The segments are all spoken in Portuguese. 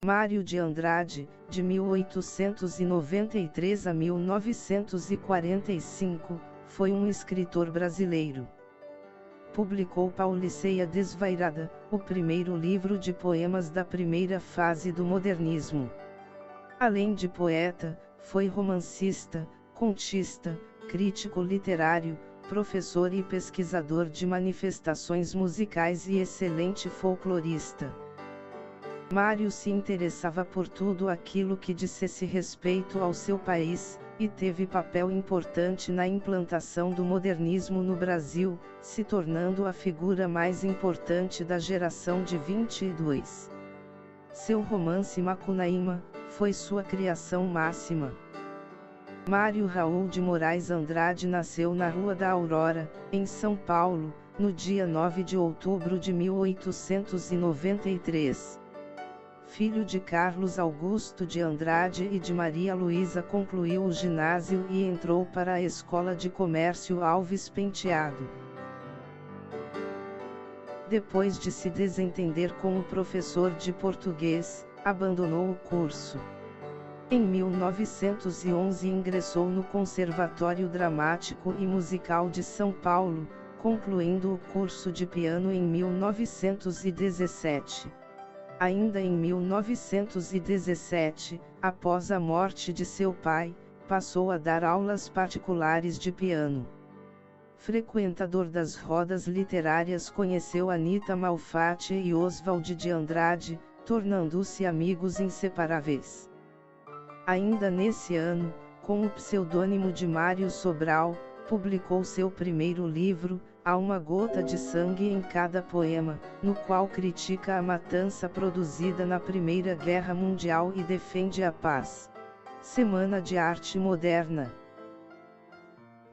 Mário de Andrade, de 1893 a 1945, foi um escritor brasileiro. Publicou Pauliceia Desvairada, o primeiro livro de poemas da primeira fase do modernismo. Além de poeta, foi romancista, contista, crítico literário, professor e pesquisador de manifestações musicais e excelente folclorista. Mário se interessava por tudo aquilo que dissesse respeito ao seu país, e teve papel importante na implantação do modernismo no Brasil, se tornando a figura mais importante da geração de 22. Seu romance Macunaíma foi sua criação máxima. Mário Raul de Moraes Andrade nasceu na Rua da Aurora, em São Paulo, no dia 9 de outubro de 1893. Filho de Carlos Augusto de Andrade e de Maria Luísa, concluiu o ginásio e entrou para a Escola de Comércio Alves Penteado. Depois de se desentender com o professor de português, abandonou o curso. Em 1911 ingressou no Conservatório Dramático e Musical de São Paulo, concluindo o curso de piano em 1917. Ainda em 1917, após a morte de seu pai, passou a dar aulas particulares de piano. Frequentador das rodas literárias, conheceu Anita Malfatti e Oswald de Andrade, tornando-se amigos inseparáveis. Ainda nesse ano, com o pseudônimo de Mário Sobral, publicou seu primeiro livro, Há uma gota de sangue em cada poema, no qual critica a matança produzida na Primeira Guerra Mundial e defende a paz. Semana de Arte Moderna.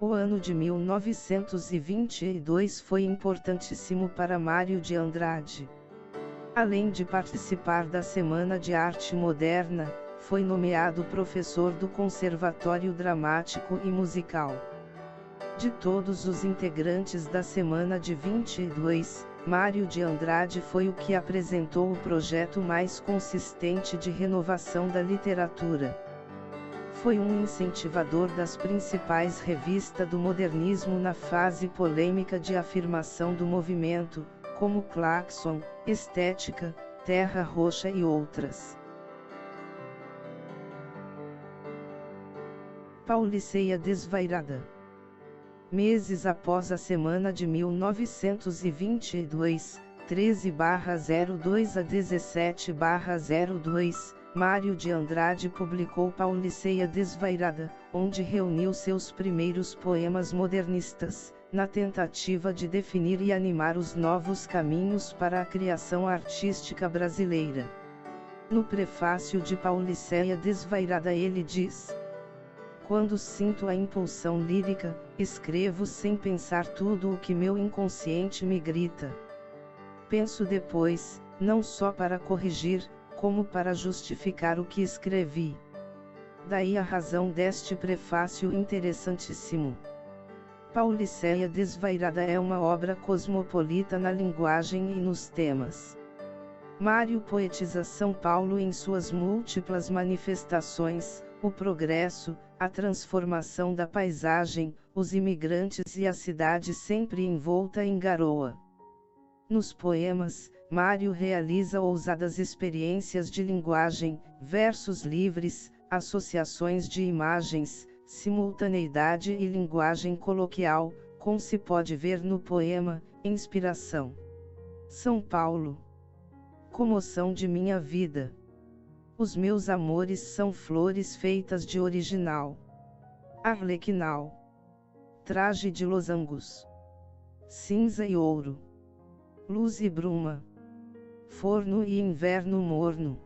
O ano de 1922 foi importantíssimo para Mário de Andrade. Além de participar da Semana de Arte Moderna, foi nomeado professor do Conservatório Dramático e Musical. De todos os integrantes da Semana de 22, Mário de Andrade foi o que apresentou o projeto mais consistente de renovação da literatura. Foi um incentivador das principais revistas do modernismo na fase polêmica de afirmação do movimento, como Claxon, Estética, Terra Roxa e outras. Pauliceia Desvairada. Meses após a Semana de 1922, 13/02 a 17/02, Mário de Andrade publicou Pauliceia Desvairada, onde reuniu seus primeiros poemas modernistas, na tentativa de definir e animar os novos caminhos para a criação artística brasileira. No prefácio de Pauliceia Desvairada ele diz: quando sinto a impulsão lírica, escrevo sem pensar tudo o que meu inconsciente me grita. Penso depois, não só para corrigir, como para justificar o que escrevi. Daí a razão deste prefácio interessantíssimo. Pauliceia Desvairada é uma obra cosmopolita na linguagem e nos temas. Mário poetiza São Paulo em suas múltiplas manifestações, o progresso, a transformação da paisagem, os imigrantes e a cidade sempre envolta em garoa. Nos poemas, Mário realiza ousadas experiências de linguagem, versos livres, associações de imagens, simultaneidade e linguagem coloquial, como se pode ver no poema Inspiração. São Paulo. Comoção de minha vida. Os meus amores são flores feitas de original. Arlequinal. Traje de losangos. Cinza e ouro. Luz e bruma. Forno e inverno morno.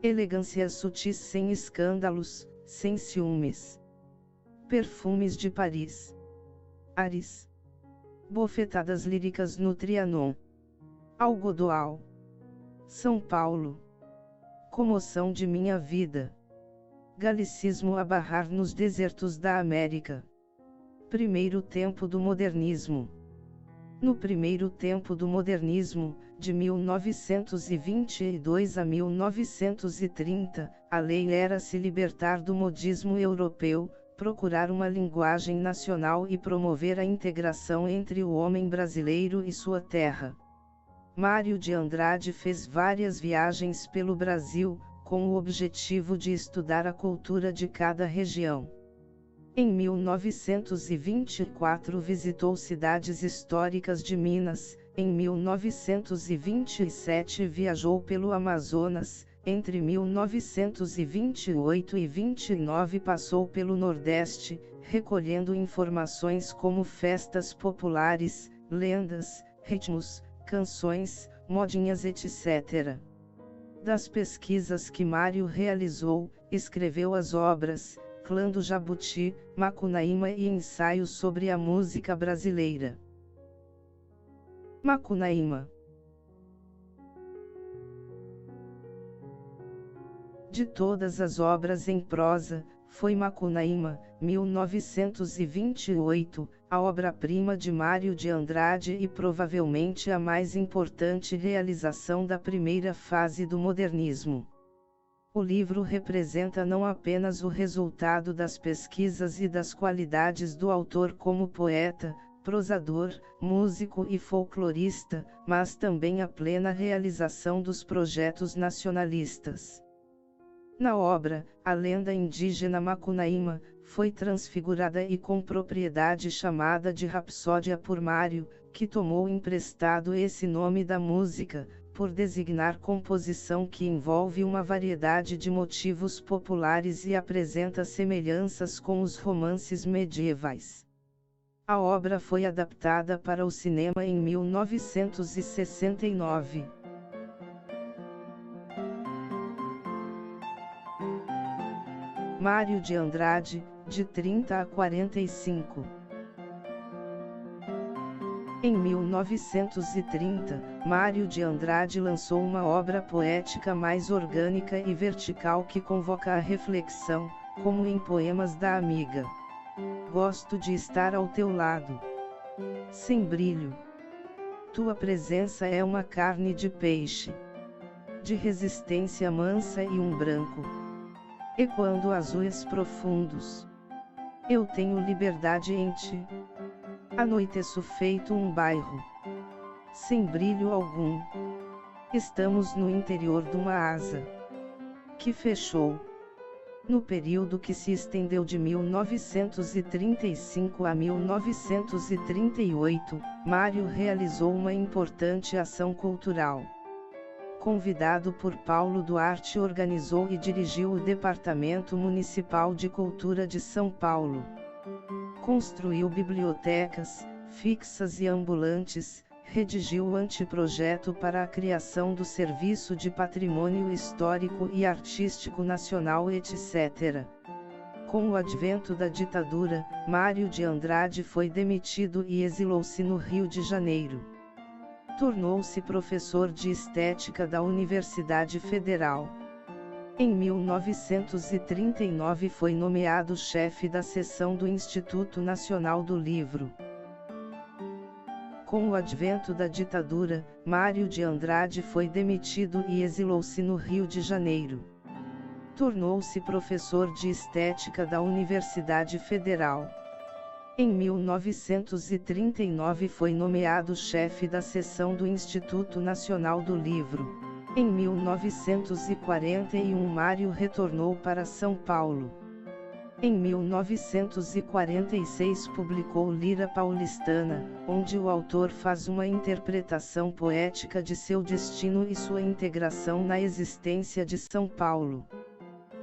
Elegâncias sutis sem escândalos, sem ciúmes. Perfumes de Paris. Ares. Bofetadas líricas no Trianon. Algodoal. São Paulo. Comoção de minha vida. Galicismo a barrar nos desertos da América. Primeiro tempo do modernismo. No primeiro tempo do modernismo, de 1922 a 1930, a lei era se libertar do modismo europeu, procurar uma linguagem nacional e promover a integração entre o homem brasileiro e sua terra. Mário de Andrade fez várias viagens pelo Brasil, com o objetivo de estudar a cultura de cada região. Em 1924 visitou cidades históricas de Minas, em 1927 viajou pelo Amazonas, entre 1928 e 29 passou pelo Nordeste, recolhendo informações como festas populares, lendas, ritmos, canções, modinhas etc. Das pesquisas que Mário realizou, escreveu as obras Clã do Jabuti, Macunaíma e Ensaios sobre a música brasileira. Macunaíma. De todas as obras em prosa, foi Macunaíma, 1928, a obra-prima de Mário de Andrade e provavelmente a mais importante realização da primeira fase do modernismo. O livro representa não apenas o resultado das pesquisas e das qualidades do autor como poeta, prosador, músico e folclorista, mas também a plena realização dos projetos nacionalistas. Na obra, a lenda indígena Macunaíma foi transfigurada e com propriedade chamada de Rapsódia por Mário, que tomou emprestado esse nome da música, por designar composição que envolve uma variedade de motivos populares e apresenta semelhanças com os romances medievais. A obra foi adaptada para o cinema em 1969. Mário de Andrade, de 30 a 45. Em 1930, Mário de Andrade lançou uma obra poética mais orgânica e vertical que convoca a reflexão, como em Poemas da Amiga. Gosto de estar ao teu lado. Sem brilho. Tua presença é uma carne de peixe. De resistência mansa e um branco. Ecoando azuis profundos. Eu tenho liberdade em ti. Anoiteço feito um bairro. Sem brilho algum. Estamos no interior de uma asa. Que fechou. No período que se estendeu de 1935 a 1938, Mário realizou uma importante ação cultural. Convidado por Paulo Duarte, organizou e dirigiu o Departamento Municipal de Cultura de São Paulo. Construiu bibliotecas, fixas e ambulantes, redigiu o anteprojeto para a criação do Serviço de Patrimônio Histórico e Artístico Nacional etc. Com o advento da ditadura, Mário de Andrade foi demitido e exilou-se no Rio de Janeiro. Tornou-se professor de estética da Universidade Federal. Em 1939 foi nomeado chefe da seção do Instituto Nacional do Livro. Com o advento da ditadura, Mário de Andrade foi demitido e exilou-se no Rio de Janeiro. Tornou-se professor de estética da Universidade Federal. Em 1939 foi nomeado chefe da seção do Instituto Nacional do Livro. Em 1941 Mário retornou para São Paulo. Em 1946 publicou Lira Paulistana, onde o autor faz uma interpretação poética de seu destino e sua integração na existência de São Paulo.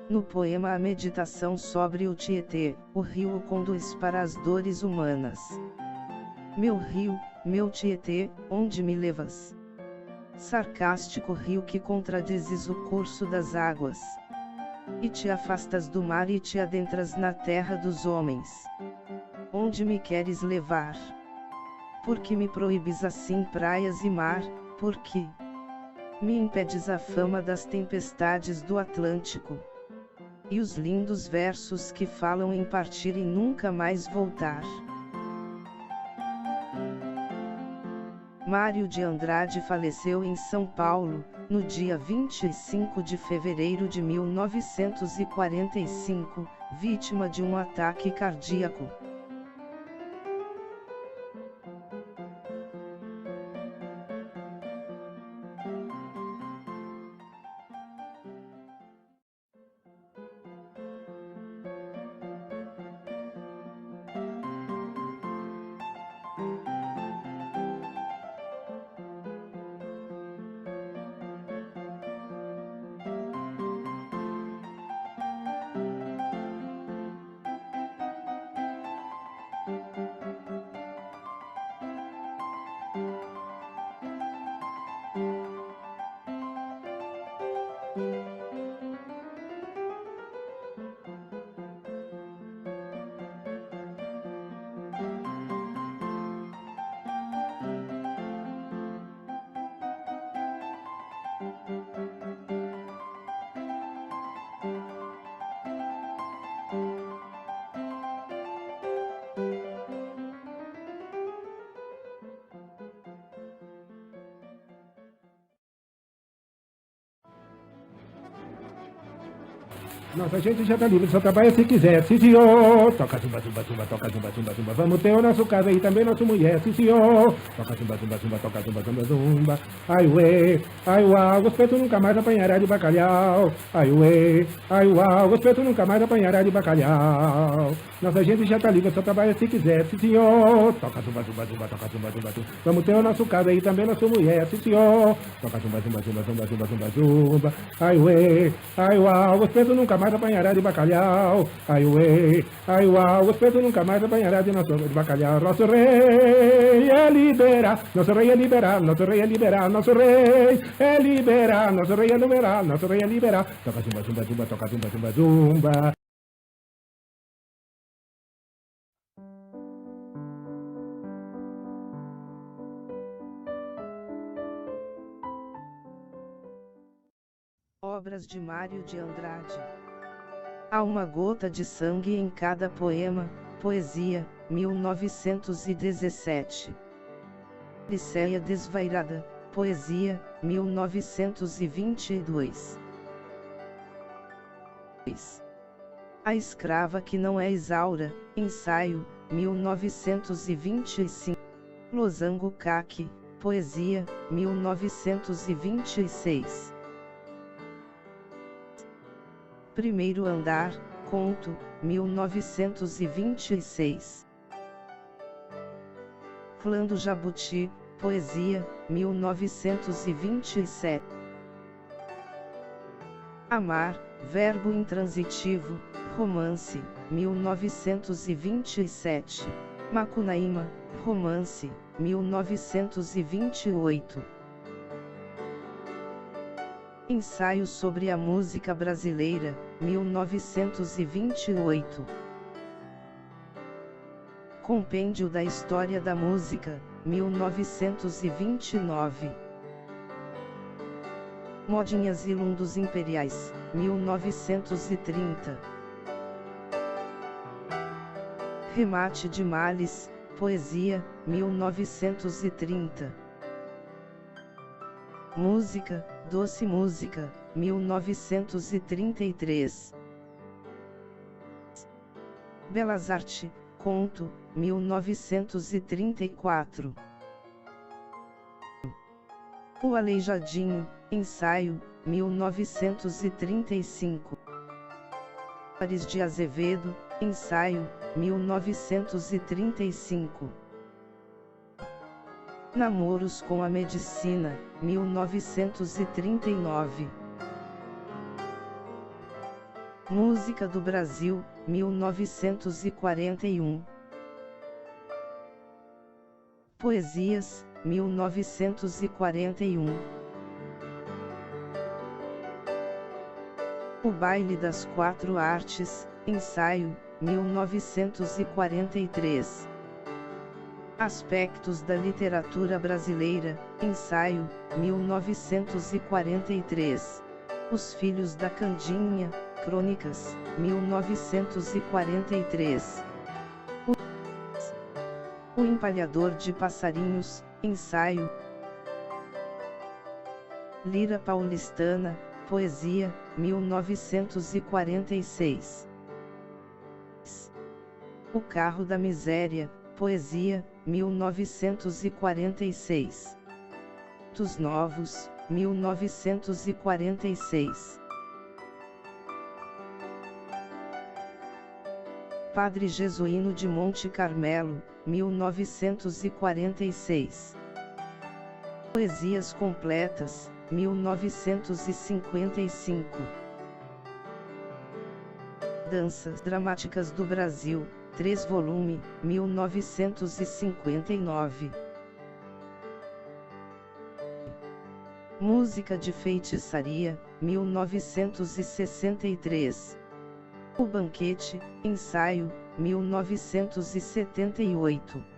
No poema A Meditação sobre o Tietê, o rio o conduz para as dores humanas. Meu rio, meu Tietê, onde me levas? Sarcástico rio que contradizes o curso das águas. E te afastas do mar e te adentras na terra dos homens. Onde me queres levar? Por que me proíbes assim praias e mar, por que me impedes a fama das tempestades do Atlântico? E os lindos versos que falam em partir e nunca mais voltar. Mário de Andrade faleceu em São Paulo, no dia 25 de fevereiro de 1945, vítima de um ataque cardíaco. Nossa gente já tá livre, só trabalha se quiser, sim senhor. Toca zumba, zumba, zumba, toca zumba, zumba, zumba. Vamos ter o nosso casa e também nossa mulher, sim senhor. Toca zumba, zumba, zumba, toca zumba, zumba, zumba. Ai ué, ai uau, o espeto nunca mais apanhará de bacalhau. Ai ué, ai uau, o espeto nunca mais apanhará de bacalhau. Nossa gente já tá livre, só trabalha se quiser, sim senhor. Toca zumba, zumba, zumba, toca zumba, zumba, zumba. Vamos ter o nosso casa e também nossa mulher, sim senhor. Toca zumba, zumba, zumba, zumba, zumba, zumba, zumba. Ai ué, ai uau, o espeto nunca mais apanhará de bacalhau. Ai ué, ai uau, o espeto nunca mais apanhará de bacalhau. Nosso rei é liberar, nosso rei é liberar, nosso rei é liberar, nosso rei é liberar, nosso rei é liberar, nosso rei é liberar. Toca zumba, zumba, zumba, toca zumba, zumba, zumba. Obras de Mário de Andrade. Há uma gota de sangue em cada poema, Poesia, 1917. Odisseia Desvairada, Poesia, 1922. A Escrava que não é Isaura, Ensaio, 1925. Losango Caque, Poesia, 1926. Primeiro Andar, Conto, 1926. Clã do Jabuti, Poesia, 1927. Amar, Verbo Intransitivo, Romance, 1927. Macunaíma, Romance, 1928. Ensaio sobre a música brasileira, 1928. Compêndio da História da Música, 1929. Modinhas e Lundos Imperiais, 1930. Remate de Males, Poesia, 1930. Música, Doce Música, 1933. Belas Artes, Conto, 1934. O Aleijadinho, Ensaio, 1935. Paris de Azevedo, Ensaio, 1935. Namoros com a Medicina, 1939. Música do Brasil, 1941. Poesias, 1941. O Baile das Quatro Artes, Ensaio, 1943. Aspectos da Literatura Brasileira, Ensaio, 1943. Os Filhos da Candinha, Crônicas, 1943. O Empalhador de Passarinhos, ensaio. Lira Paulistana, poesia, 1946. O Carro da Miséria, poesia, 1946. Dos Novos, 1946. Padre Jesuíno de Monte Carmelo, 1946. Poesias completas, 1955. Danças Dramáticas do Brasil, 3 volume, 1959. Música de Feitiçaria, 1963. O Banquete, ensaio, 1978.